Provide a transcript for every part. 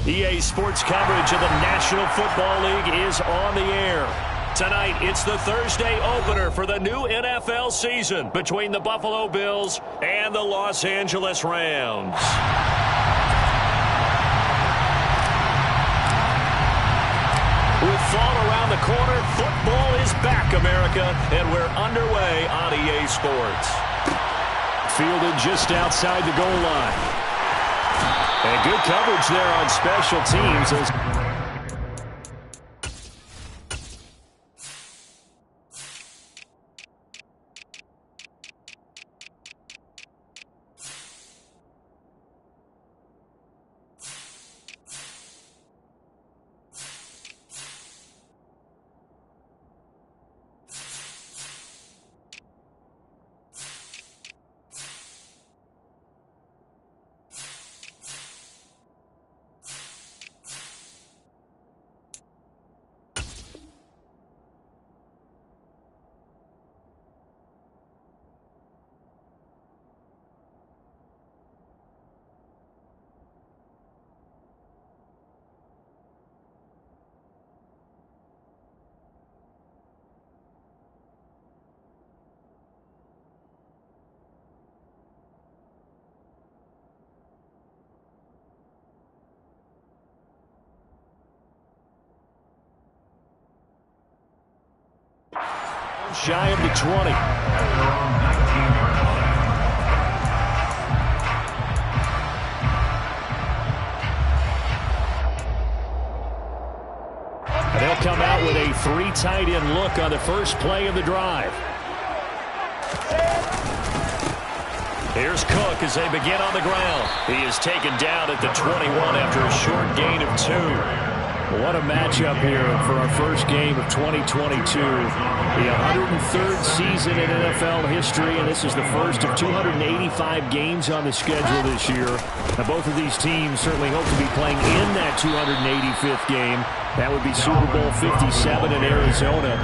EA Sports coverage of the National Football League is on the air. Tonight, it's the Thursday opener for the new NFL season between the Buffalo Bills and the Los Angeles Rams. With fall around the corner, football is back, America, and we're underway on EA Sports. Fielded just outside the goal line. And good coverage there on special teams. Shy of the 20. And they'll come out with a 3 tight end look on the first play of the drive. Here's Cook as they begin on the ground. He is taken down at the 21 after a short gain of 2. What a matchup here for our first game of 2022. The 103rd season in NFL history, and this is the first of 285 games on the schedule this year. Now, both of these teams certainly hope to be playing in that 285th game. That would be Super Bowl 57 in Arizona.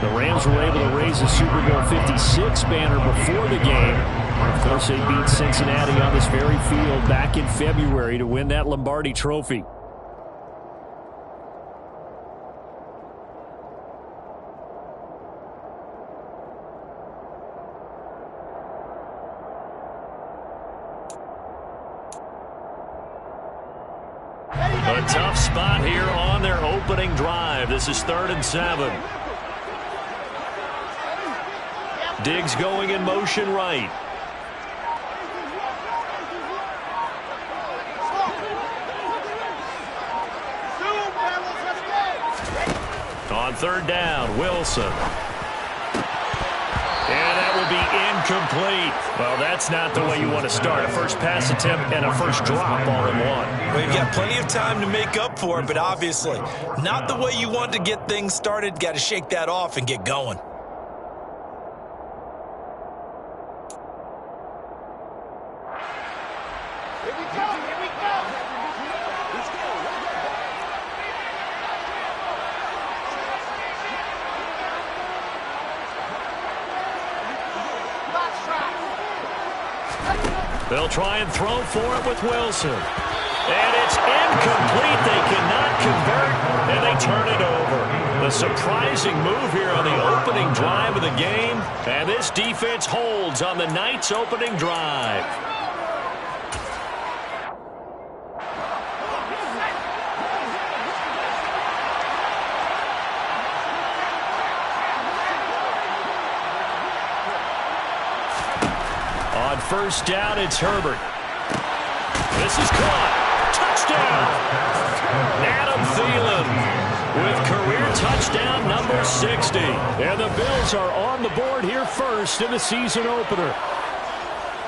The Rams were able to raise the Super Bowl 56 banner before the game. Of course, they beat Cincinnati on this very field back in February to win that Lombardi Trophy. A tough spot here on their opening drive. This is 3rd and 7. Diggs going in motion right. On 3rd down, Wilson. And that will be incomplete. Well, that's not the way you want to start. A first pass attempt and a first drop all in one. Well, you've got plenty of time to make up for it, but obviously not the way you want to get things started. Got to shake that off and get going. Here we go, here we go. Let's go. They'll try and throw for it with Wilson. And it's incomplete. They cannot convert, and they turn it over. The surprising move here on the opening drive of the game, and this defense holds on the night's opening drive. On 1st down, it's Herbert. This is caught. Touchdown. Adam Thielen with career touchdown number 60. And the Bills are on the board here first in the season opener.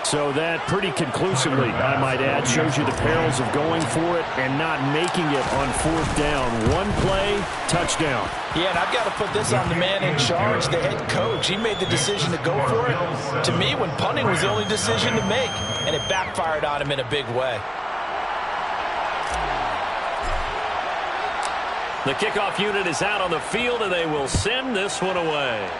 So that pretty conclusively, I might add, shows you the perils of going for it and not making it on 4th down. One play, touchdown. Yeah, and I've got to put this on the man in charge, the head coach. He made the decision to go for it. To me, when punting was the only decision to make, and it backfired on him in a big way. The kickoff unit is out on the field, and they will send this one away.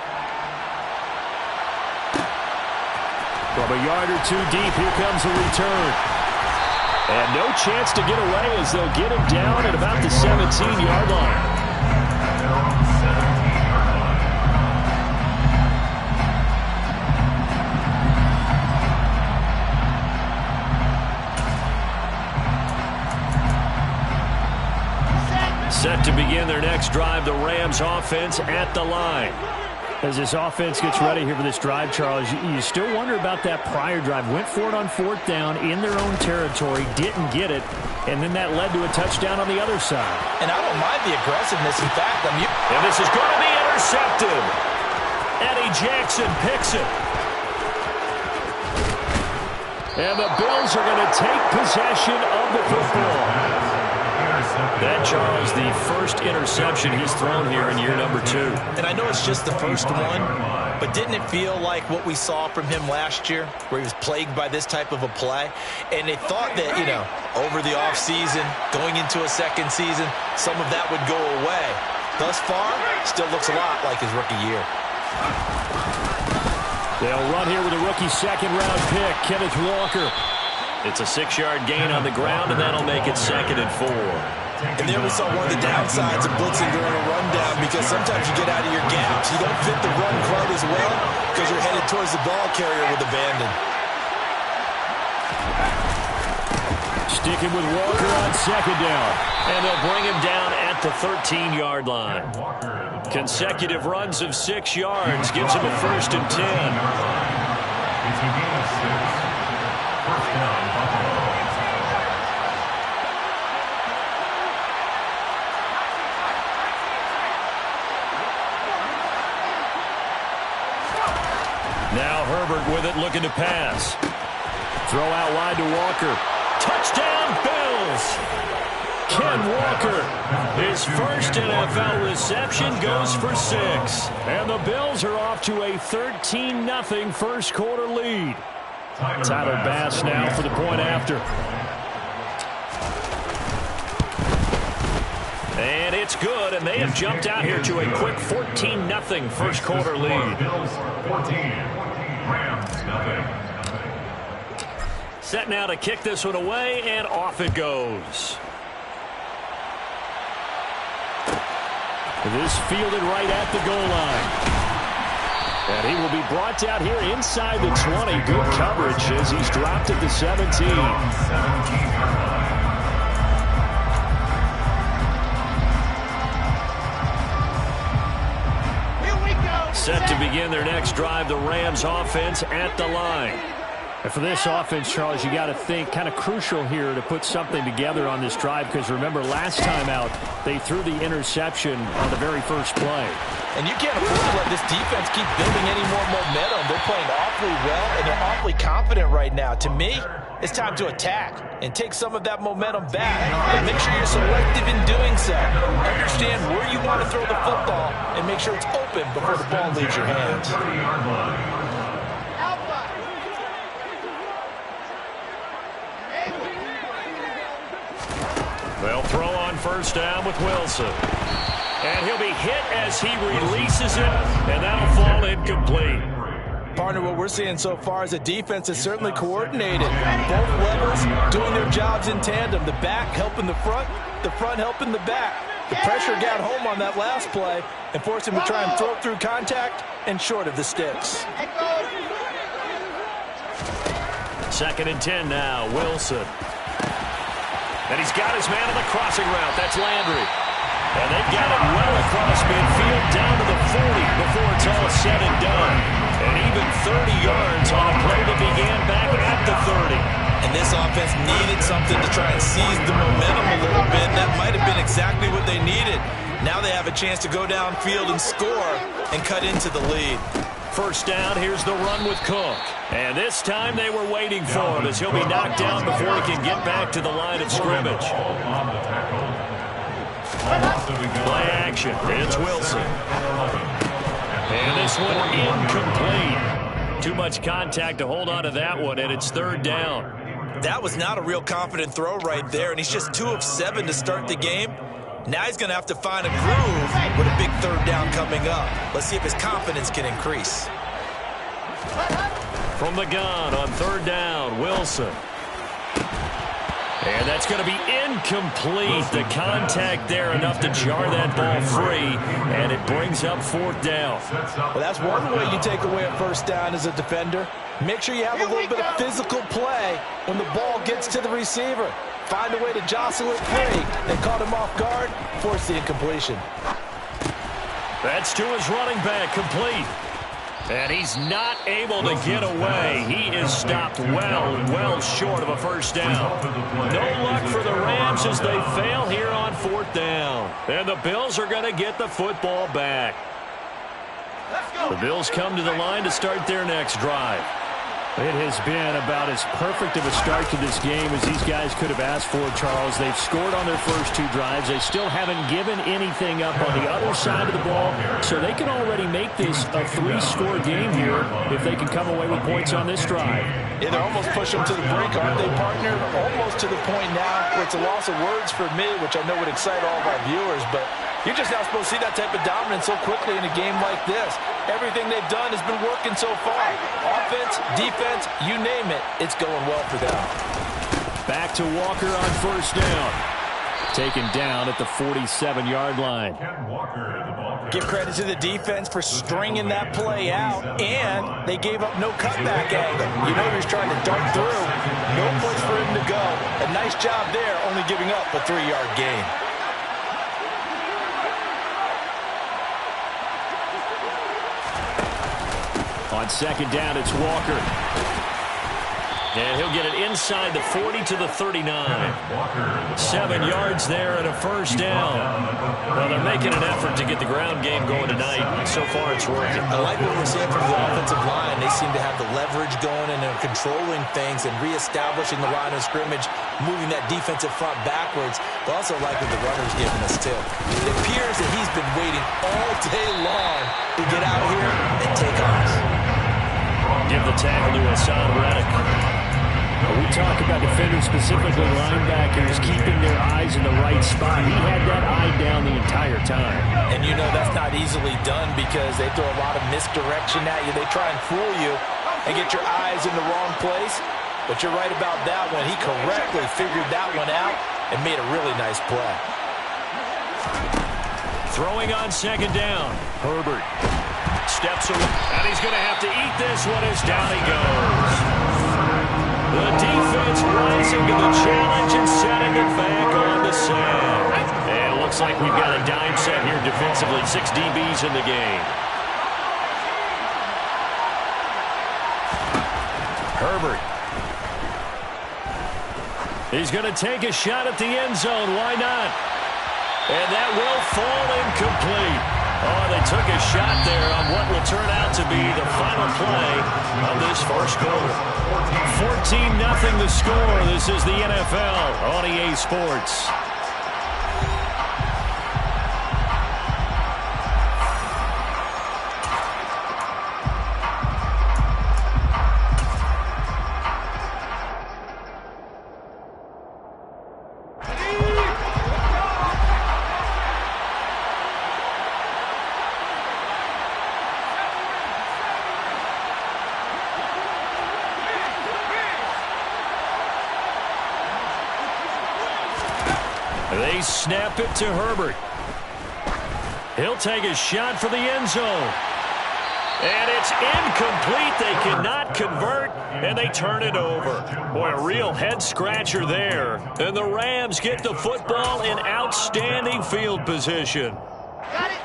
From a yard or two deep, here comes a return. And no chance to get away as they'll get him down at about the 17-yard line. Set to begin their next drive, the Rams offense at the line. As this offense gets ready here for this drive, Charles, you still wonder about that prior drive. Went for it on 4th down in their own territory, didn't get it, and then that led to a touchdown on the other side. And I don't mind the aggressiveness. In fact, and this is going to be intercepted. Eddie Jackson picks it. And the Bills are going to take possession of the football. That, Charles, the first interception he's thrown here in year number 2. And I know it's just the first one, but didn't it feel like what we saw from him last year, where he was plagued by this type of a play? And they thought that, over the offseason, going into a second season, some of that would go away. Thus far, still looks a lot like his rookie year. They'll run here with a rookie second-round pick, Kenneth Walker. It's a 6-yard gain on the ground, and that'll make it 2nd and 4. And there we saw one of the downsides of blitzing during a rundown, because sometimes you get out of your gaps. You don't fit the run quite as well because you're headed towards the ball carrier with abandon. Sticking with Walker on 2nd down. And they'll bring him down at the 13-yard line. Consecutive runs of 6 yards gives him a 1st and 10. Now Herbert with it, looking to pass. Throw out wide to Walker. Touchdown, Bills! Ken Walker, his first NFL reception, goes for 6. And the Bills are off to a 13-0 first quarter lead. Tyler Bass now for the point after. And it's good, and they have jumped out here to a quick 14-0 first quarter lead. Set now to kick this one away, and off it goes. This fielded right at the goal line. And he will be brought down here inside the 20. Good coverage as he's dropped at the 17. Set to begin their next drive, the Rams offense at the line. And for this offense, Charles, you got to think kind of crucial here to put something together on this drive, because remember last time out they threw the interception on the very first play. And you can't afford to let this defense keep building any more momentum. They're playing awfully well, and they're awfully confident right now. To me, it's time to attack and take some of that momentum back. And make sure you're selective in doing so. Understand where you want to throw the football and make sure it's open before the ball leaves your hands. They'll throw on 1st down with Wilson. And he'll be hit as he releases it, and that'll fall incomplete. Partner, what we're seeing so far is a defense that's certainly coordinated. Both levels doing their jobs in tandem. The back helping the front helping the back. The pressure got home on that last play and forced him to try and throw through contact and short of the sticks. 2nd and 10 now, Wilson. And he's got his man on the crossing route. That's Landry. And they've got it well across midfield down to the 40 before it's all said and done. And even 30 yards on a play that began back at the 30. And this offense needed something to try and seize the momentum a little bit. That might have been exactly what they needed. Now they have a chance to go downfield and score and cut into the lead. 1st down, here's the run with Cook. And this time they were waiting for him as he'll be knocked down before he can get back to the line of scrimmage. Play action, it's Wilson. And this one incomplete. Too much contact to hold on to that one, and it's 3rd down. That was not a real confident throw right there, and he's just 2 of 7 to start the game. Now he's going to have to find a groove with a big 3rd down coming up. Let's see if his confidence can increase. From the gun on 3rd down, Wilson. And that's going to be incomplete. The contact there enough to jar that ball free, and it brings up 4th down. Well, that's one way you take away a first down as a defender. Make sure you have a little bit of physical play when the ball gets to the receiver. Find a way to jostle it free. They caught him off guard, force the incompletion. That's to his running back, complete. And he's not able to get away. He is stopped well short of a first down. No luck for the Rams as they fail here on 4th down. And the Bills are going to get the football back. The Bills come to the line to start their next drive. It has been about as perfect of a start to this game as these guys could have asked for, Charles. They've scored on their first 2 drives. They still haven't given anything up on the other side of the ball, so they can already make this a 3-score game here if they can come away with points on this drive. Yeah, they're almost pushing them to the brink, aren't they, partner? Almost to the point now where it's a loss of words for me, which I know would excite all of our viewers, but you're just not supposed to see that type of dominance so quickly in a game like this. Everything they've done has been working so far. Offense, defense, you name it, it's going well for them. Back to Walker on first down. Taken down at the 47-yard line. Give credit to the defense for stringing that play out, and they gave up no cutback angle. You know he was trying to dart through. No place for him to go. A nice job there, only giving up a 3-yard gain. On second down, it's Walker. And he'll get it inside the 40 to the 39. 7 yards there and a first down. Well, they're making an effort to get the ground game going tonight. So far, it's working. I like what we're seeing from the offensive line. They seem to have the leverage going, and they're controlling things and reestablishing the line of scrimmage, moving that defensive front backwards. But also like what the runner's giving us, too. It appears that he's been waiting all day long to get out here and take off. Give the tackle to Hassan Reddick. We talk about defenders, specifically linebackers, keeping their eyes in the right spot. He had that eye down the entire time. And you know that's not easily done because they throw a lot of misdirection at you. They try and fool you and get your eyes in the wrong place. But you're right about that one. He correctly figured that one out and made a really nice play. Throwing on second down. Herbert steps away, and he's going to have to eat this one as down he goes. The defense rising to the challenge and setting it back on the sack. And it looks like we've got a dime set here defensively. 6 DBs in the game. Herbert. He's going to take a shot at the end zone. Why not? And that will fall incomplete. Oh, they took a shot there on what will turn out to be the final play of this first quarter. 14-0 the score. This is the NFL on EA Sports. They snap it to Herbert. He'll take a shot for the end zone. And it's incomplete. They cannot convert, and they turn it over. Boy, a real head-scratcher there. And the Rams get the football in outstanding field position. Got it.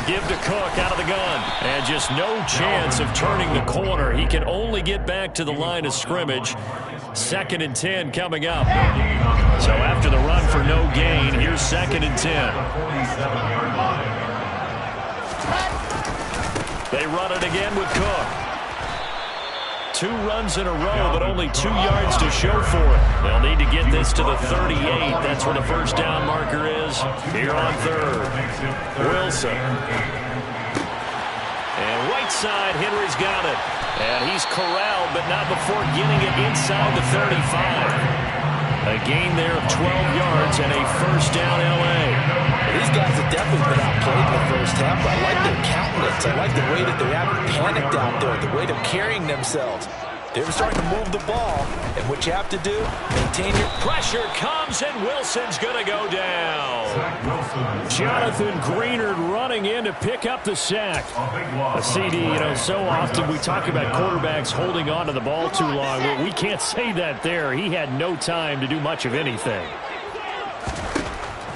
Give to Cook out of the gun. And just no chance of turning the corner. He can only get back to the line of scrimmage. 2nd and 10 coming up. So after the run for no gain, here's 2nd and 10. They run it again with Cook. 2 runs in a row, but only 2 yards to show for it. They'll need to get this to the 38. That's where the first down marker is here on 3rd. Wilson. And right side, Henry's got it. And he's corralled, but not before getting it inside the 35. A gain there of 12 yards and a first down L.A. These guys have definitely been outplayed in the first half. I like their countenance. I like the way that they haven't panicked out there, the way they're carrying themselves. They're starting to move the ball, and what you have to do, maintain your pressure comes, and Wilson's going to go down. Jonathan Greenard running in to pick up the sack. A CD, so often we talk about quarterbacks holding on to the ball too long. Well, we can't say that there. He had no time to do much of anything.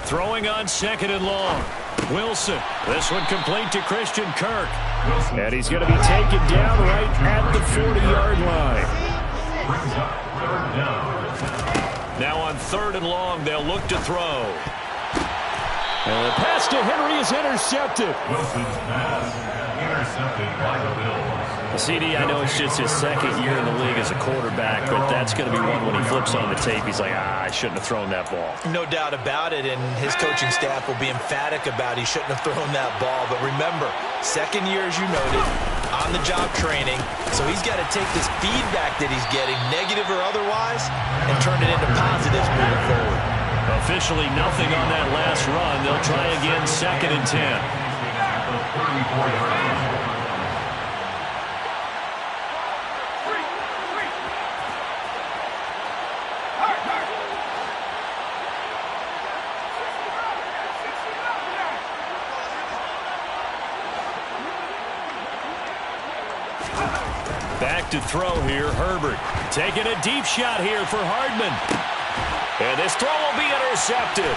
Throwing on 2nd and long. Wilson, this one complete to Christian Kirk. And he's going to be taken down right at the 40-yard line. Now on 3rd and long, they'll look to throw. And the pass to Henry is intercepted. Wilson's pass intercepted by the Bills. CD, I know it's just his 2nd year in the league as a quarterback, but that's going to be one when he flips on the tape. He's like, I shouldn't have thrown that ball. No doubt about it, and his coaching staff will be emphatic about he shouldn't have thrown that ball. But remember, 2nd year, as you noted, on-the-job training, so he's got to take this feedback that he's getting, negative or otherwise, and turn it into positives moving forward. Officially nothing on that last run. They'll try again, 2nd and 10. Back to throw here, Herbert. Taking a deep shot here for Hardman. And this throw will be intercepted.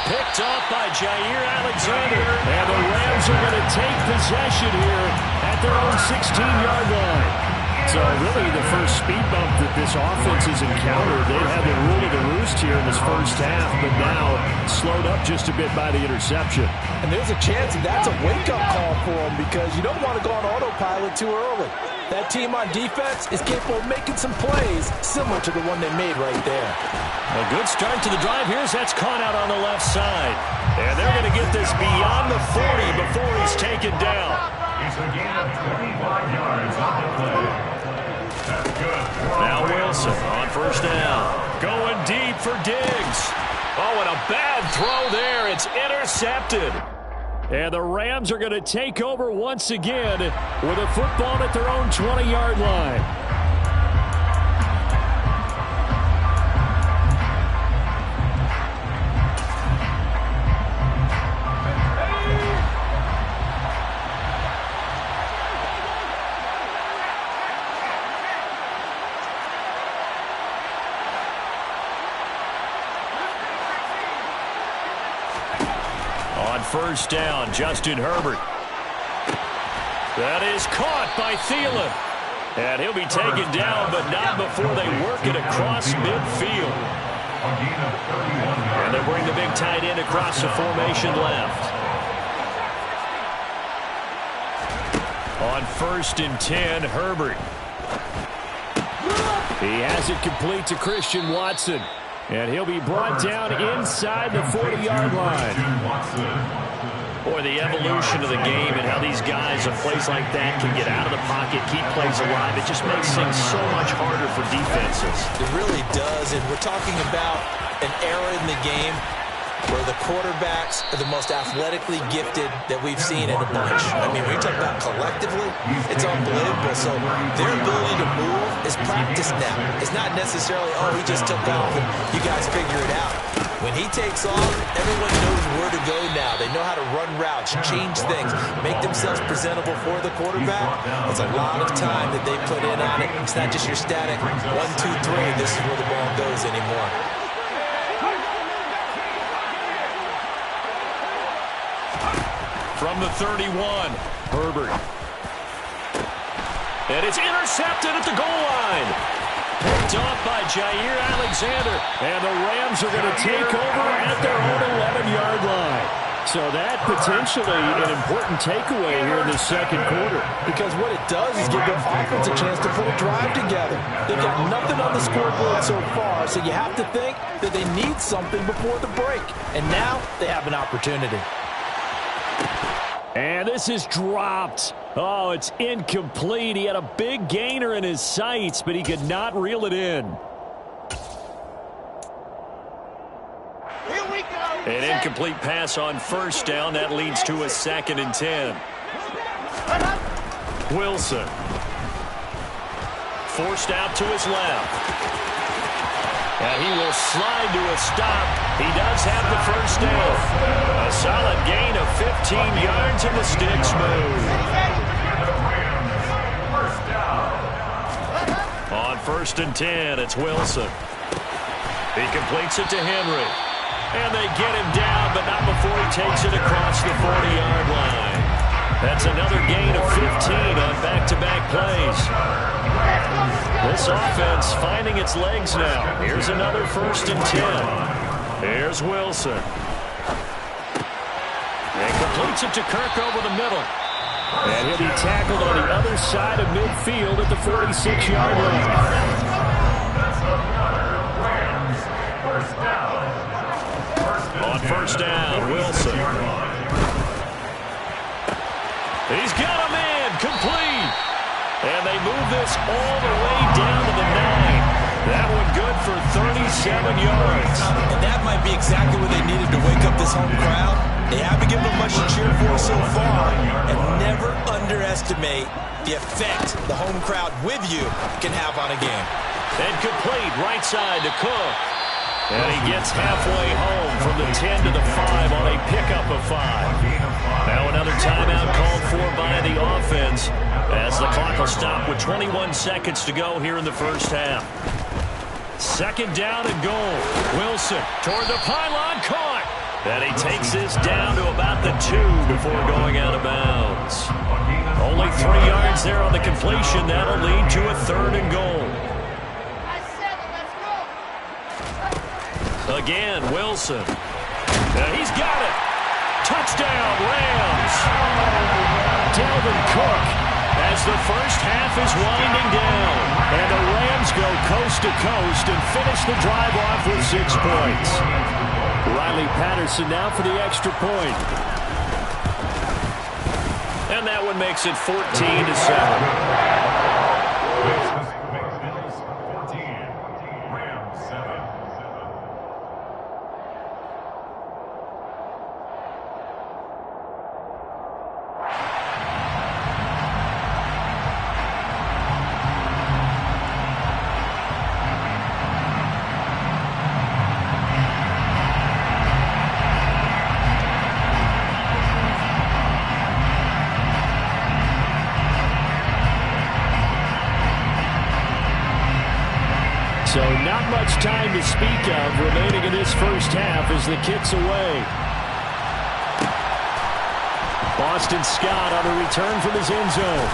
Picked off by Jair Alexander. And the Rams are going to take possession here at their own 16-yard line. So really the first speed bump that this offense has encountered, they've had the rule of the roost here in this first half, but now slowed up just a bit by the interception. And there's a chance that's a wake-up call for them because you don't want to go on autopilot too early. That team on defense is capable of making some plays similar to the one they made right there. A good start to the drive here as that's caught out on the left side. And they're going to get this beyond the 40 before he's taken down. It's a gain of 25 yards on the play. That's good. Now Wilson on first down. Going deep for Diggs. Oh, and a bad throw there. It's intercepted. And the Rams are going to take over once again with a football at their own 20-yard line. First down, Justin Herbert. That is caught by Thielen. And he'll be taken down, but not before they work it across midfield. And they bring the big tight end across the formation left. On 1st and 10, Herbert. He has it complete to Christian Watson. And he'll be brought down inside the 40-yard line. Boy, the evolution of the game and how these guys, a place like that, can get out of the pocket, keep plays alive. It just makes things so much harder for defenses. It really does, and we're talking about an era in the game where the quarterbacks are the most athletically gifted that we've seen in a bunch. I mean, when you talk about collectively, it's unbelievable. So their ability to move is practiced now. It's not necessarily, oh, he just took off and you guys figure it out. When he takes off, everyone knows where to go now. They know how to run routes, change things, make themselves presentable for the quarterback. It's a lot of time that they put in on it. It's not just your static 1, 2, 3, this is where the ball goes anymore. From the 31, Herbert. And it's intercepted at the goal line. Picked off by Jair Alexander. And the Rams are going to take over at their own 11-yard line. So that potentially an important takeaway here in the second quarter. Because what it does is give their offense a chance to put a drive together. They've got nothing on the scoreboard so far, so you have to think that they need something before the break. And now they have an opportunity. And this is dropped. Oh, it's incomplete. He had a big gainer in his sights, but he could not reel it in. An incomplete pass on first down. That leads to a 2nd and 10. Wilson. Forced out to his left. And he will slide to a stop. He does have the first down. A solid gain of 15 yards and the sticks move. On 1st and 10, it's Wilson. He completes it to Henry. And they get him down, but not before he takes it across the 40-yard line. That's another gain of 15 on back-to-back plays. This offense finding its legs now. Here's another 1st and 10. Here's Wilson. And completes it to Kirk over the middle. And he'll be tackled on the other side of midfield at the 46-yard line. On 1st down, Wilson. He's got a man complete. And they move this all the way down to the 9. That one good for 37 yards. And that might be exactly what they needed to wake up this home crowd. They haven't given them much to cheer for so far. And never underestimate the effect the home crowd with you can have on a game. And complete right side to Cook. And he gets halfway home from the 10 to the 5 on a pickup of 5. Now another timeout called for by the offense as the clock will stop with 21 seconds to go here in the first half. 2nd down and goal. Wilson toward the pylon, caught. And he takes this down to about the 2 before going out of bounds. Only 3 yards there on the completion. That'll lead to a 3rd and goal. Again, Wilson. He's got it. Touchdown, Rams. Dalvin Cook as the first half is winding down. And the Rams go coast to coast and finish the drive off with 6 points. Riley Patterson now for the extra point. And that one makes it 14-7. So not much time to speak of remaining in this first half as the kick's away. Boston Scott on a return from his end zone.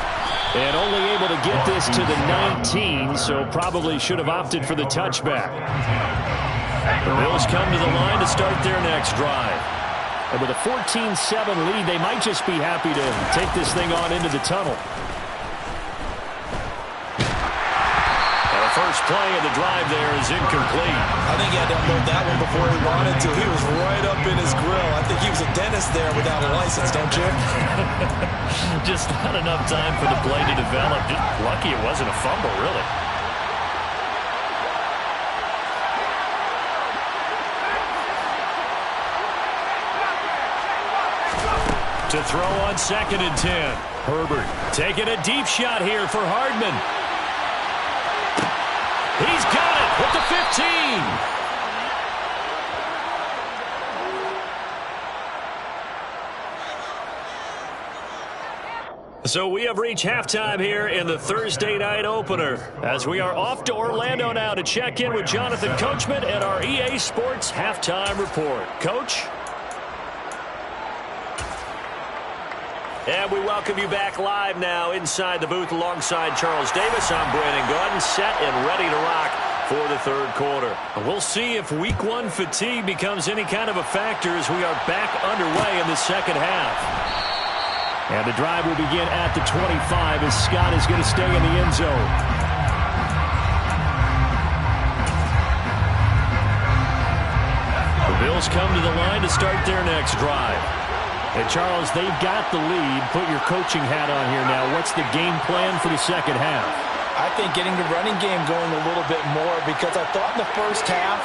And only able to get this to the 19, so probably should have opted for the touchback. The Bills come to the line to start their next drive. And with a 14-7 lead, they might just be happy to take this thing on into the tunnel. First play of the drive there is incomplete. I think he had to unload that one before he wanted to. He was right up in his grill. I think he was a dentist there without a license, don't you? Just not enough time for the play to develop. Just lucky it wasn't a fumble, really. To throw on 2nd and 10. Herbert taking a deep shot here for Hardman. He's got it with the 15. So we have reached halftime here in the Thursday night opener as we are off to Orlando now to check in with Jonathan Coachman and our EA Sports halftime report. Coach? And we welcome you back live now inside the booth alongside Charles Davis. I'm Brandon Gaudin, set and ready to rock for the third quarter. We'll see if week 1 fatigue becomes any kind of a factor as we are back underway in the second half. And the drive will begin at the 25 as Scott is going to stay in the end zone. The Bills come to the line to start their next drive. And, Charles, they've got the lead. Put your coaching hat on here now. What's the game plan for the second half? I think getting the running game going a little bit more because I thought in the first half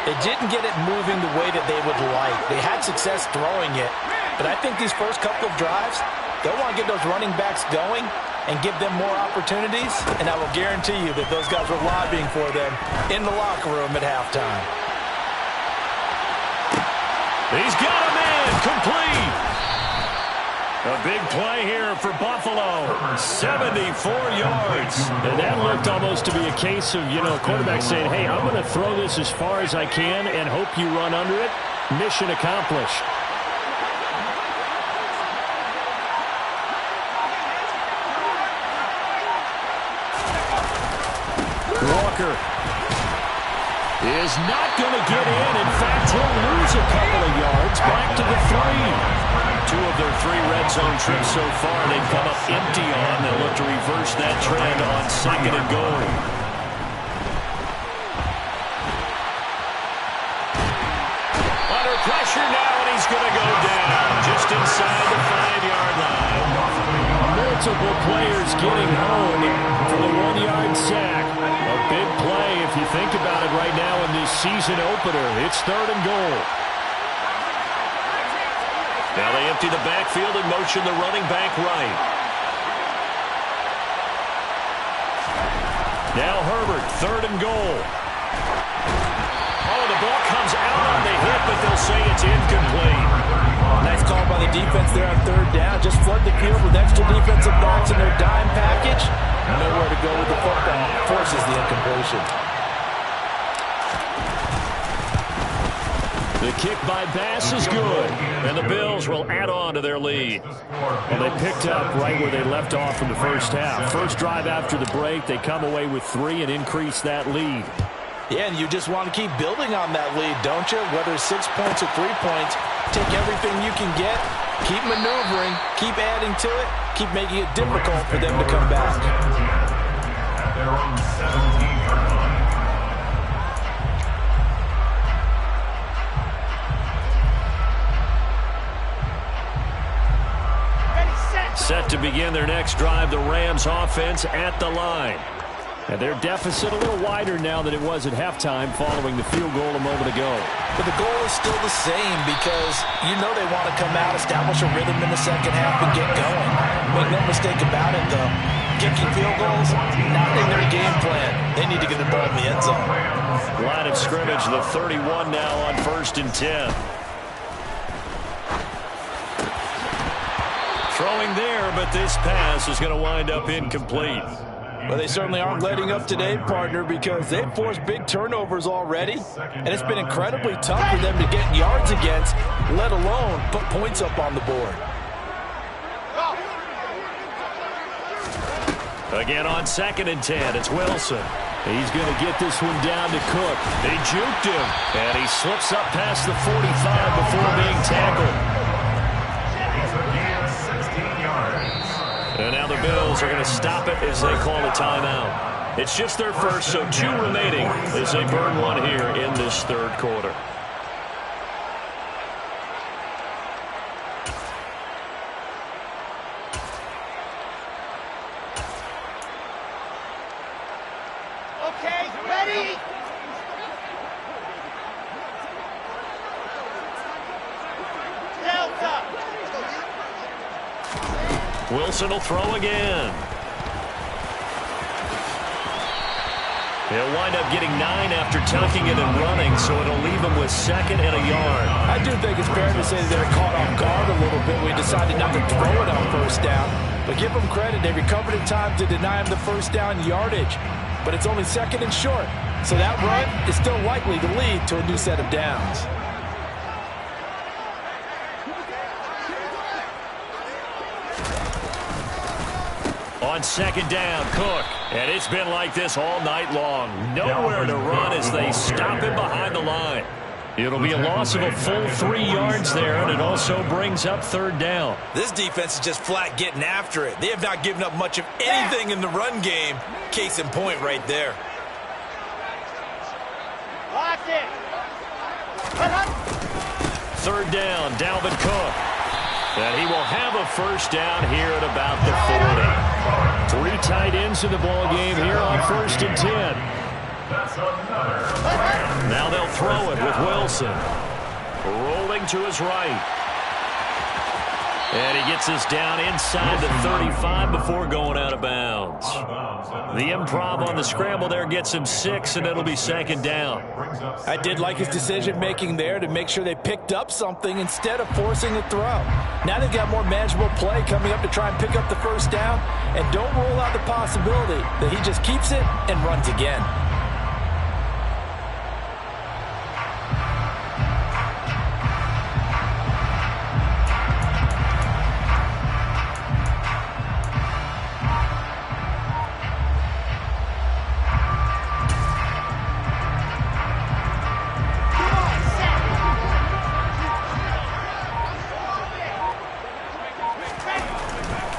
They didn't get it moving the way that they would like. They had success throwing it, but I think these first couple of drives, they'll want to get those running backs going and give them more opportunities, and I will guarantee you that those guys were lobbying for them in the locker room at halftime. He's got a man complete. A big play here for Buffalo. 74 yards. And that looked almost to be a case of, a quarterback saying, hey, I'm going to throw this as far as I can and hope you run under it. Mission accomplished. Walker is not going to get in. In fact, he'll lose a couple of yards back to the 3. 2 of their 3 red zone trips so far they've come up empty on. They'll look to reverse that trend on 2nd and goal. Under pressure now, and he's going to go down just inside the 5-yard line. Multiple players getting home for the 1-yard sack. A big play if you think about it right now in this season opener. It's 3rd and goal. Now they empty the backfield and motion the running back right. Now Herbert, 3rd and goal. Oh, the ball comes out on the hit, but they'll say it's incomplete. Nice call by the defense there on 3rd down. Just flood the field with extra defensive backs in their dime package. Nowhere to go with the football. Forces the incompletion. The kick by Bass is good, and the Bills will add on to their lead. Well, they picked up right where they left off in the first half. First drive after the break, they come away with 3 and increase that lead. Yeah, and you just want to keep building on that lead, don't you? Whether it's 6 points or 3 points, take everything you can get, keep maneuvering, keep adding to it, keep making it difficult for them to come back. They're on the 17-yard line. Set to begin their next drive, the Rams offense at the line. And their deficit a little wider now than it was at halftime following the field goal a moment ago. But the goal is still the same because you know they want to come out, establish a rhythm in the second half, and get going. Make no mistake about it, though. Kicking field goals, not in their game plan. They need to get the ball in the end zone. Line of scrimmage, the 31 now on 1st and 10. Throwing there, but this pass is going to wind up incomplete. Well, they certainly aren't letting up today, partner, because they've forced big turnovers already, and it's been incredibly tough for them to get yards against, let alone put points up on the board. Again on 2nd and 10, it's Wilson. He's going to get this one down to Cook. They juked him, and he slips up past the 45 before being tackled. And now the Bills are going to stop it as they call a timeout. It's just their first, so 2 remaining as they burn 1 here in this 3rd quarter. Okay, ready? Delta. Wilson will throw again. He'll wind up getting 9 after tucking it and running, so it'll leave him with 2nd and a yard. I do think it's fair to say that they're caught off guard a little bit. We decided not to throw it on 1st down. But give them credit. They recovered in time to deny him the 1st down yardage. But it's only 2nd and short. So that run is still likely to lead to a new set of downs. On 2nd down, Cook. And it's been like this all night long. Nowhere to run as they stop him behind the line. It'll be a loss of a full 3 yards there, and it also brings up 3rd down. This defense is just flat getting after it. They have not given up much of anything in the run game. Case in point right there. Lock it. 3rd down, Dalvin Cook. And he will have a 1st down here at about the 40. 3 tight ends in the ball game here on 1st and 10. Now they'll throw it with Wilson. Rolling to his right. And he gets this down inside the 35 before going out of bounds. The improv on the scramble there gets him 6, and it'll be second down. I did like his decision-making there to make sure they picked up something instead of forcing a throw. Now they've got more manageable play coming up to try and pick up the first down, and don't rule out the possibility that he just keeps it and runs again.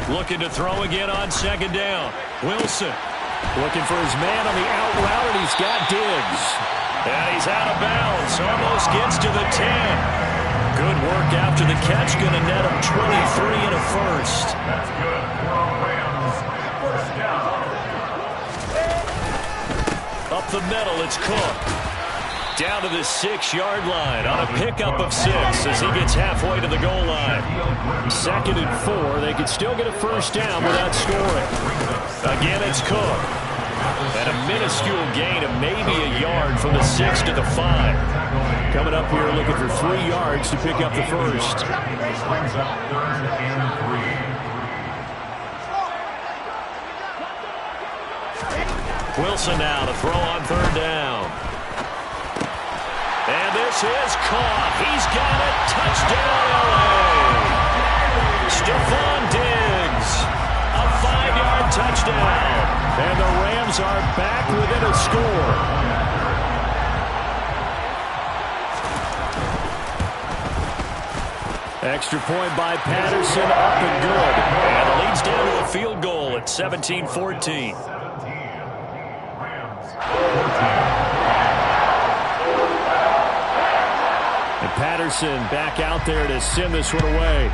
Looking to throw again on second down. Wilson looking for his man on the out route, and he's got Diggs. And he's out of bounds. Almost gets to the 10. Good work after the catch. Going to net him 23 and a first. That's good for Rams. First down. Up the middle, it's Cook. Down to the 6-yard line on a pickup of 6 as he gets halfway to the goal line. 2nd and 4. They could still get a first down without scoring. Again, it's Cook. And a minuscule gain of maybe a yard from the 6 to the 5. Coming up here looking for 3 yards to pick up the first. Brings up 3rd and 3. Wilson now to throw on 3rd down. And this is caught. He's got it. Touchdown, L.A. Stephon Diggs. A 5-yard touchdown. And the Rams are back within a score. Extra point by Patterson, up and good. And it leads down to a field goal at 17-14. And Patterson back out there to send this one away.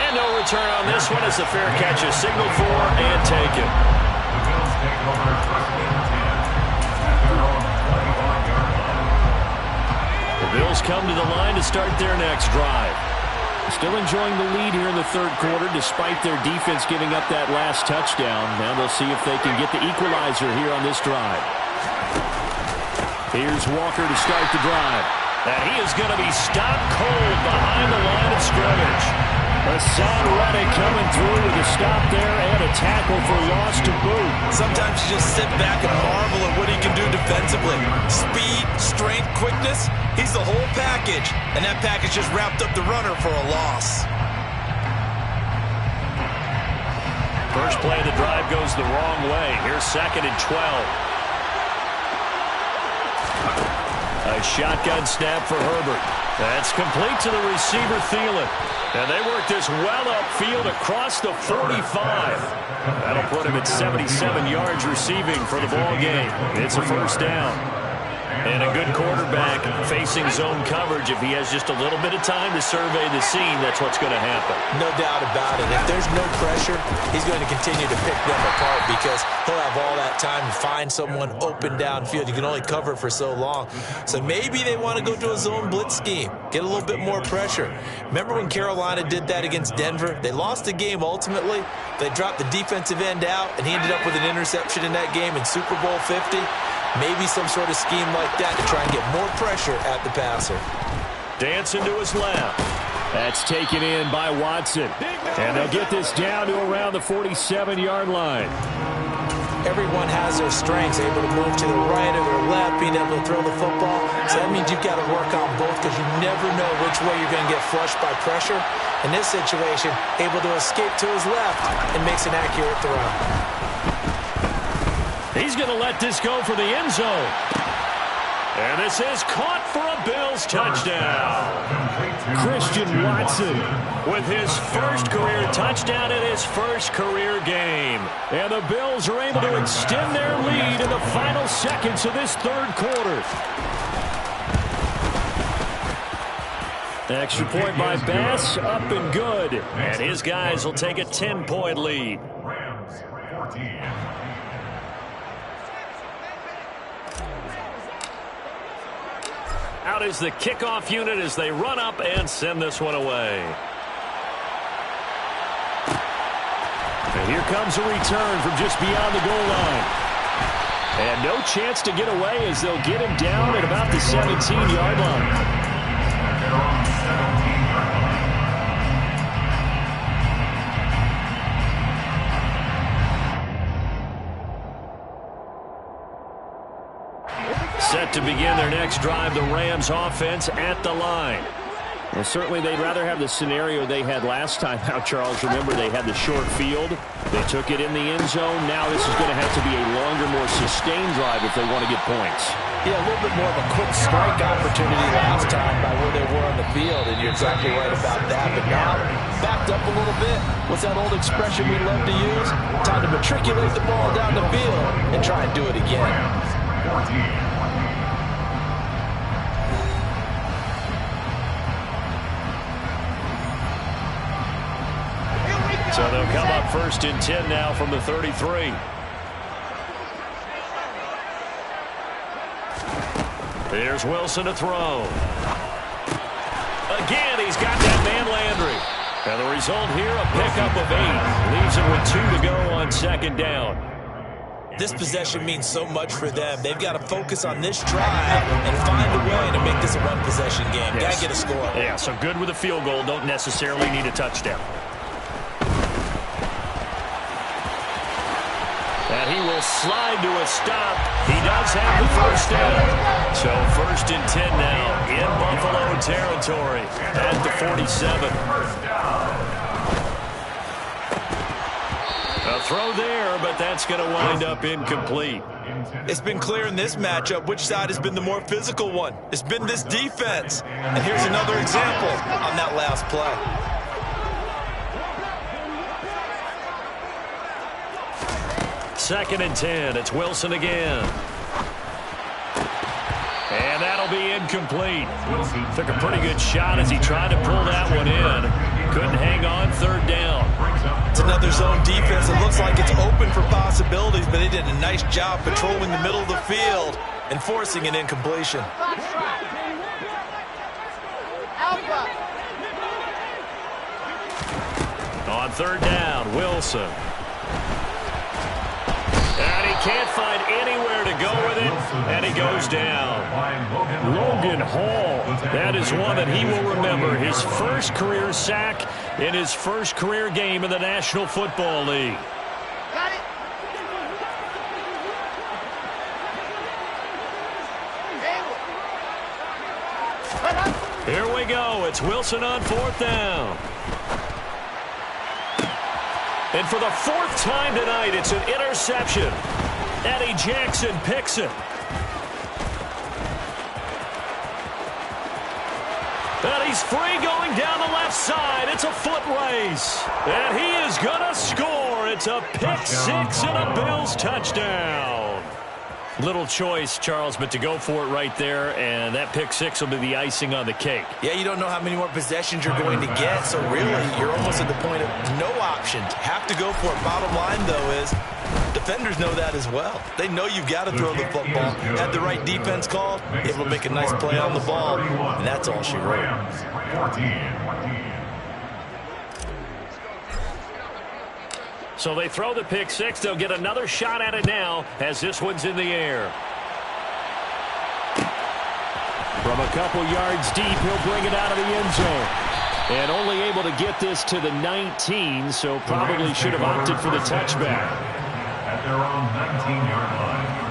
And no return on this one as the fair catch is signaled for and taken. The Bills take over 1st and 10 at their own 21-yard line. The Bills come to the line to start their next drive. Still enjoying the lead here in the 3rd quarter despite their defense giving up that last touchdown. Now they'll see if they can get the equalizer here on this drive. Here's Walker to start the drive. And he is going to be stopped cold behind the line of scrimmage. Hassan Reddick coming through with a stop there and a tackle for loss to boot. Sometimes you just sit back and marvel at what he can do defensively. Speed, strength, quickness, he's the whole package. And that package just wrapped up the runner for a loss. First play of the drive goes the wrong way. Here's 2nd and 12. A shotgun snap for Herbert. That's complete to the receiver, Thielen. And they work this well upfield across the 45. That'll put him at 77 yards receiving for the ball game. It's a first down. And a good quarterback facing zone coverage. If he has just a little bit of time to survey the scene, that's what's going to happen. No doubt about it. If there's no pressure, he's going to continue to pick them apart because he'll have all that time to find someone open downfield. You can only cover it for so long. So maybe they want to go to a zone blitz scheme, get a little bit more pressure. Remember when Carolina did that against Denver? They lost the game ultimately. They dropped the defensive end out, and he ended up with an interception in that game in Super Bowl 50. Maybe some sort of scheme like that to try and get more pressure at the passer. Dancing to his left. That's taken in by Watson. And they'll get this down to around the 47-yard line. Everyone has their strengths, able to move to the right or their left, being able to throw the football. So that means you've got to work on both because you never know which way you're going to get flushed by pressure. In this situation, able to escape to his left and makes an accurate throw. He's going to let this go for the end zone. And this is caught for a Bills touchdown. Christian Watson with his first career touchdown in his first career game. And the Bills are able to extend their lead in the final seconds of this 3rd quarter. Extra point by Bass, up and good. And his guys will take a 10-point lead. Rams 14. Out is the kickoff unit as they run up and send this one away. And here comes a return from just beyond the goal line. And no chance to get away as they'll get him down at about the 17-yard line. Set to begin their next drive, the Rams offense at the line. Well, certainly they'd rather have the scenario they had last time out, Charles. Remember, they had the short field. They took it in the end zone. Now this is going to have to be a longer, more sustained drive if they want to get points. Yeah, a little bit more of a quick strike opportunity last time by where they were on the field, and you're exactly right about that. But now, backed up a little bit. What's that old expression we love to use? Time to matriculate the ball down the field and try and do it again. So they'll come up 1st and 10 now from the 33. Here's Wilson to throw. Again, he's got that man Landry. And the result here, a pickup of 8. Leaves him with 2 to go on 2nd down. This possession means so much for them. They've got to focus on this drive and find a way to make this a one-possession game. Yes. Got to get a score. Yeah, so good with a field goal. Don't necessarily need a touchdown. And he will slide to a stop. He does have the 1st down. So 1st and 10 now in Buffalo territory at the 47. A throw there, but that's going to wind up incomplete. It's been clear in this matchup which side has been the more physical one. It's been this defense. And here's another example on that last play. 2nd and 10. It's Wilson again. And that'll be incomplete. Took a pretty good shot as he tried to pull that one in. Couldn't hang on 3rd down. It's another zone defense. It looks like it's open for possibilities, but they did a nice job patrolling the middle of the field and forcing an incompletion. On 3rd down, Wilson. And he can't find anywhere to go with it, and he goes down. Logan Hall, that is one that he will remember. His first career sack in his first career game in the National Football League. Got it. Here we go. It's Wilson on 4th down. And for the 4th time tonight, it's an interception. Eddie Jackson picks it. And he's free going down the left side. It's a foot race. And he is going to score. It's a pick 6 and a Bills touchdown. Little choice, Charles, but to go for it right there, and that pick 6 will be the icing on the cake. Yeah, you don't know how many more possessions you're going to get, so really you're almost at the point of no options. Have to go for it. Bottom line, though, is defenders know that as well. They know you've got to throw the football. Had the right defense called, able to make a nice play on the ball, and that's all she wrote. So they throw the pick 6. They'll get another shot at it now as this one's in the air. From a couple yards deep, he'll bring it out of the end zone. And only able to get this to the 19, so probably should have opted for the touchback. At their own 19-yard line.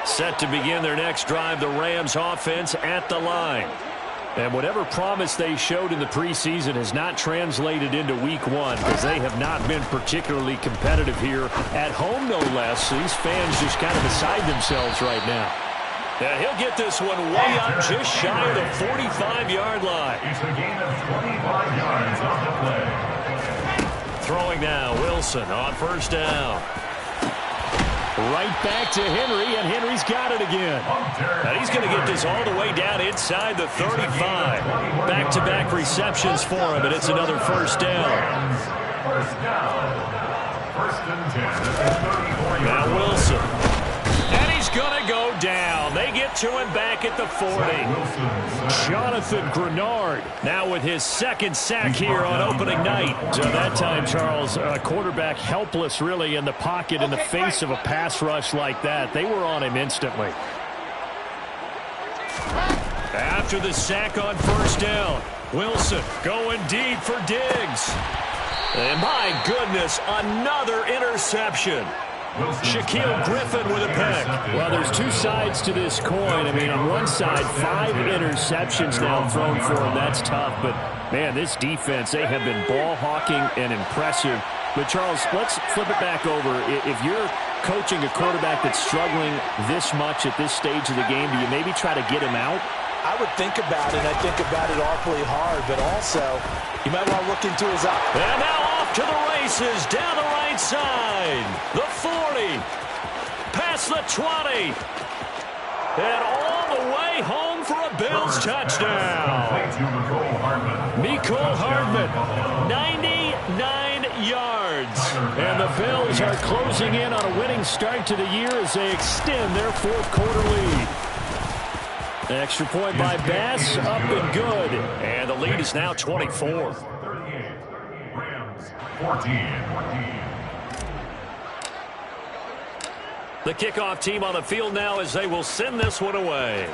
Set to begin their next drive, the Rams offense at the line. And whatever promise they showed in the preseason has not translated into week 1 because they have not been particularly competitive here at home, no less. These fans just kind of beside themselves right now. Yeah, he'll get this one way up just shy of the 45-yard line. It's a gain of 25 yards on the play. Throwing now, Wilson on 1st down. Right back to Henry, and Henry's got it again. And he's going to get this all the way down inside the 35. Back-to-back receptions for him, and it's another first down. First down. First and 10 at the 34-yard line. Now Wilson. And he's going to go down. They get to him back at the 40. Jonathan Grenard now with his second sack here on opening night. So that time, Charles, quarterback helpless really in the pocket in the face of a pass rush like that. They were on him instantly. After the sack on first down, Wilson going deep for Diggs. And my goodness, another interception. Shaquille Griffin with a pick. Well, there's two sides to this coin. I mean, on one side, 5 interceptions now thrown for him. That's tough. But, man, this defense, they have been ball hawking and impressive. But, Charles, let's flip it back over. If you're coaching a quarterback that's struggling this much at this stage of the game, do you maybe try to get him out? I would think about it. I think about it awfully hard. But also, you might want to look into his eye. And now off to the races down the right side. The 40. Past the 20. And all the way home for a Bills touchdown. Mecole Hardman, 99 yards. And the Bills are closing in on a winning start to the year as they extend their fourth quarter lead. Extra point by Bass, up and good. And the lead is now 24. 38. Rams 14. The kickoff team on the field now as they will send this one away.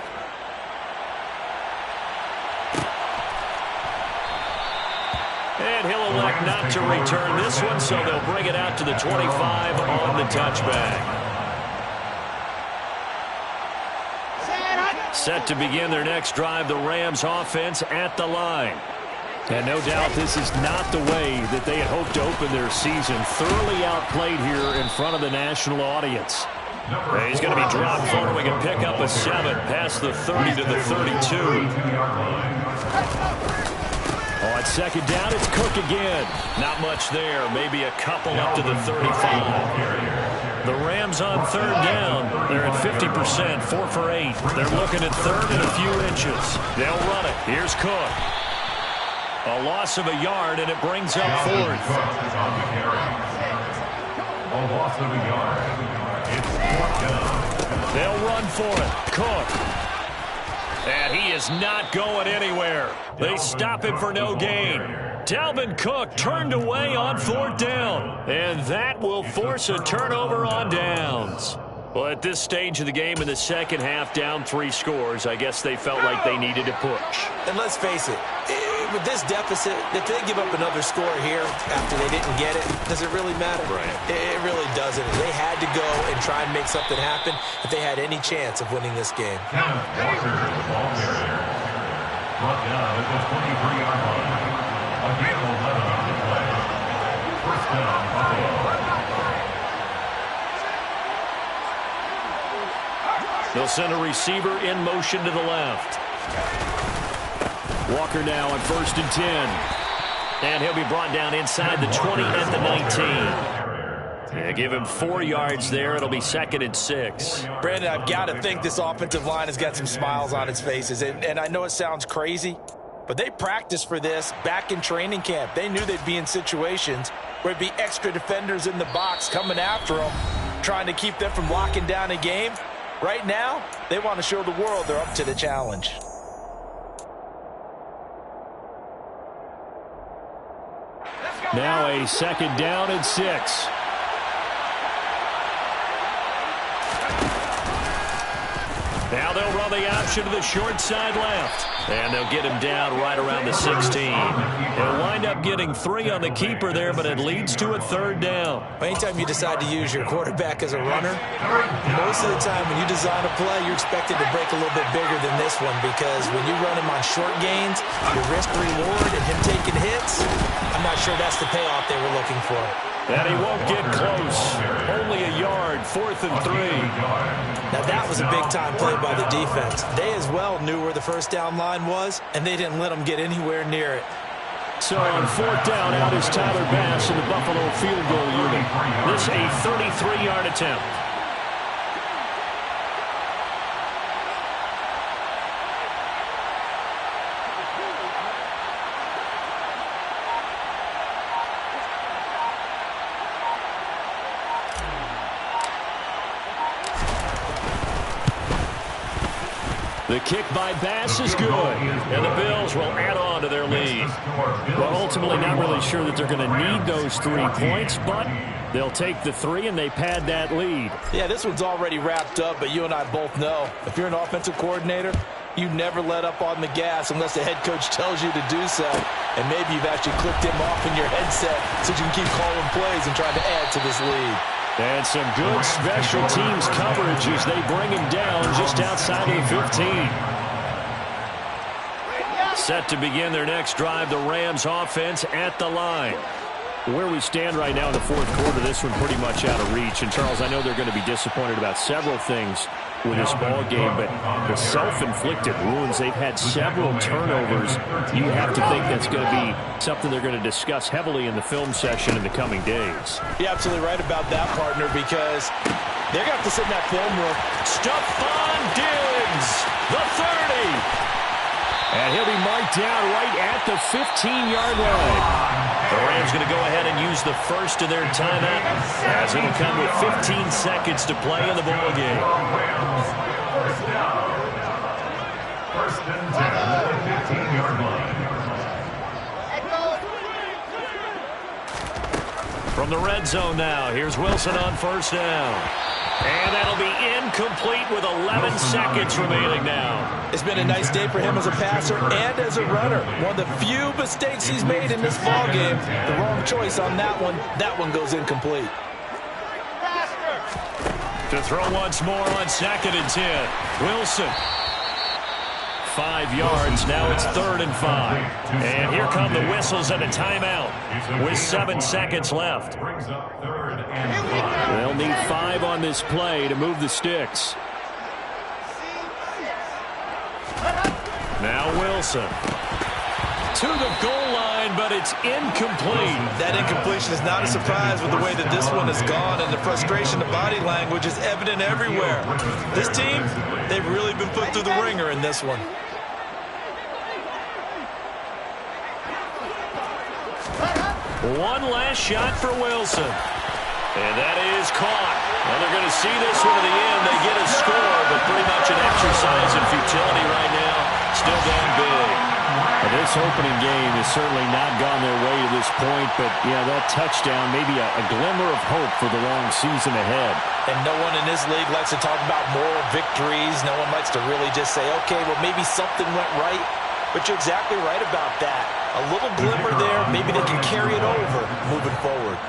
And he'll elect not to return this one, so they'll bring it out to the 25 on the touchback. Set to begin their next drive, the Rams offense at the line. And no doubt this is not the way that they had hoped to open their season. Thoroughly outplayed here in front of the national audience. And he's going to be dropped following a pickup of 7 past the 30 to the 32. On second down, it's Cook again. Not much there. Maybe a couple up to the 35. The Rams on third down. They're at 50%, 4 for 8. They're looking at third and a few inches. They'll run it. Here's Cook. A loss of a yard, and it brings up fourth. A loss of a yard. It's fourth down. They'll run for it. Cook. And he is not going anywhere. They stop him for no gain. Dalvin Cook turned away on fourth down. And that will force a turnover on downs. Well, at this stage of the game in the second half, down 3 scores, I guess they felt like they needed to push. And let's face it, with this deficit, if they give up another score here after they didn't get it, does it really matter? Right. It really doesn't. They had to go and try and make something happen if they had any chance of winning this game. Kenneth Walker, the ball carrier. Brought down at the 23-yard line. Again, 11 on the play. First down, Buffalo. They'll send a receiver in motion to the left. Walker now on 1st and 10. And he'll be brought down inside the 20 at the 19. Yeah, give him 4 yards there. It'll be 2nd and 6. Brandon, I've got to think this offensive line has got some smiles on its faces. And I know it sounds crazy, but they practiced for this back in training camp. They knew they'd be in situations where it'd be extra defenders in the box coming after them, trying to keep them from locking down a game. Right now, they want to show the world they're up to the challenge. Now a 2nd down and 6. Now they'll run the option to the short side left. And they'll get him down right around the 16. They'll wind up getting 3 on the keeper there, but it leads to a 3rd down. Anytime you decide to use your quarterback as a runner, most of the time when you design a play, you're expected to break a little bit bigger than this one, because when you run him on short gains, your risk-reward and him taking hits, I'm not sure that's the payoff they were looking for. And he won't get close. Only a yard, 4th and 3. Now that was a big-time play by the defense. They as well knew where the first down line was, and they didn't let them get anywhere near it. So on 4th down, out is Tyler Bass in the Buffalo field goal unit. This a 33-yard attempt. The kick by Bass is good, and the Bills will add on to their lead. Well, ultimately not really sure that they're going to need those 3 points, but they'll take the 3 and they pad that lead. Yeah, this one's already wrapped up, but you and I both know if you're an offensive coordinator, you never let up on the gas unless the head coach tells you to do so. And maybe you've actually clicked him off in your headset so you can keep calling plays and trying to add to this lead. And some good special teams coverage as they bring him down just outside of the 15. Set to begin their next drive, the Rams offense at the line. Where we stand right now in the fourth quarter, this one pretty much out of reach. And, Charles, I know they're going to be disappointed about several things with this ball game, but the self-inflicted wounds, they've had several turnovers. You have to think that's going to be something they're going to discuss heavily in the film session in the coming days. You're absolutely right about that, partner, because they're going to have to sit in that film room. Stephon Diggs, the 30. And he'll be marked down right at the 15-yard line. The Rams going to go ahead and use the first of their timeout as it'll come with 15 seconds to play in the ball game. First down. First and 10 at the 15-yard line. From the red zone now, here's Wilson on first down. And that'll be incomplete with 11 seconds remaining now. It's been a nice day for him as a passer and as a runner. One of the few mistakes he's made in this ball game. The wrong choice on that one. That one goes incomplete. To throw once more on 2nd and 10. Wilson. 5 yards. Now it's 3rd and 5. And here come the whistles and a timeout with 7 seconds left. They'll need 5 on this play to move the sticks. Now Wilson. To the goal line, but it's incomplete. That incompletion is not a surprise with the way that this one has gone, and the frustration, the body language is evident everywhere. This team, they've really been put through the ringer in this one. One last shot for Wilson. And that is caught. Well, they're going to see this one to the end. They get a score, but pretty much an exercise in futility right now. Still down big. Well, this opening game has certainly not gone their way to this point, but, yeah, that touchdown, maybe a glimmer of hope for the long season ahead. And no one in this league likes to talk about moral victories. No one likes to really just say, okay, well, maybe something went right. But you're exactly right about that. A little glimmer there, maybe they can carry it over moving forward.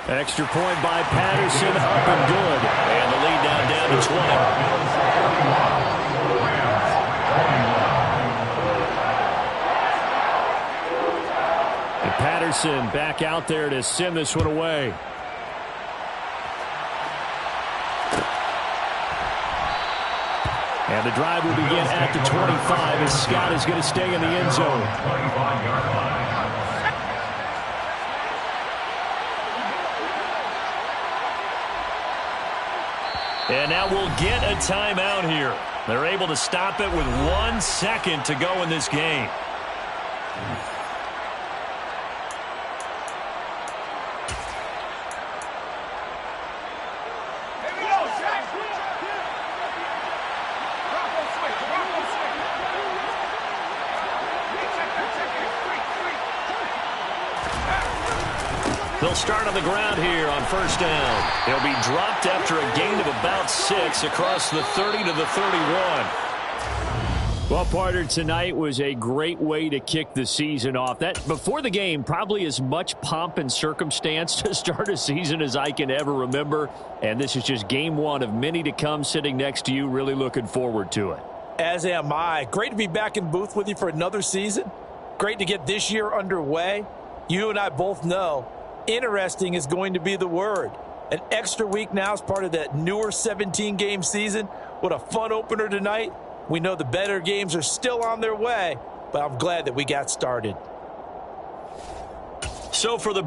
Extra point by Patterson, up and good. And the lead now down to 20. And Patterson back out there to send this one away. And the drive will begin at the 25 as Scott is going to stay in the end zone. And now we'll get a timeout here. They're able to stop it with 1 second to go in this game. They'll start on the ground here on first down. He'll be dropped after a gain of about 6 across the 30 to the 31. Well, partner, tonight was a great way to kick the season off. That before the game, probably as much pomp and circumstance to start a season as I can ever remember. And this is just game 1 of many to come sitting next to you. Really looking forward to it. As am I. Great to be back in booth with you for another season. Great to get this year underway. You and I both know interesting is going to be the word. An extra week now as part of that newer 17-game season. What a fun opener tonight. We know the better games are still on their way, but I'm glad that we got started. So for the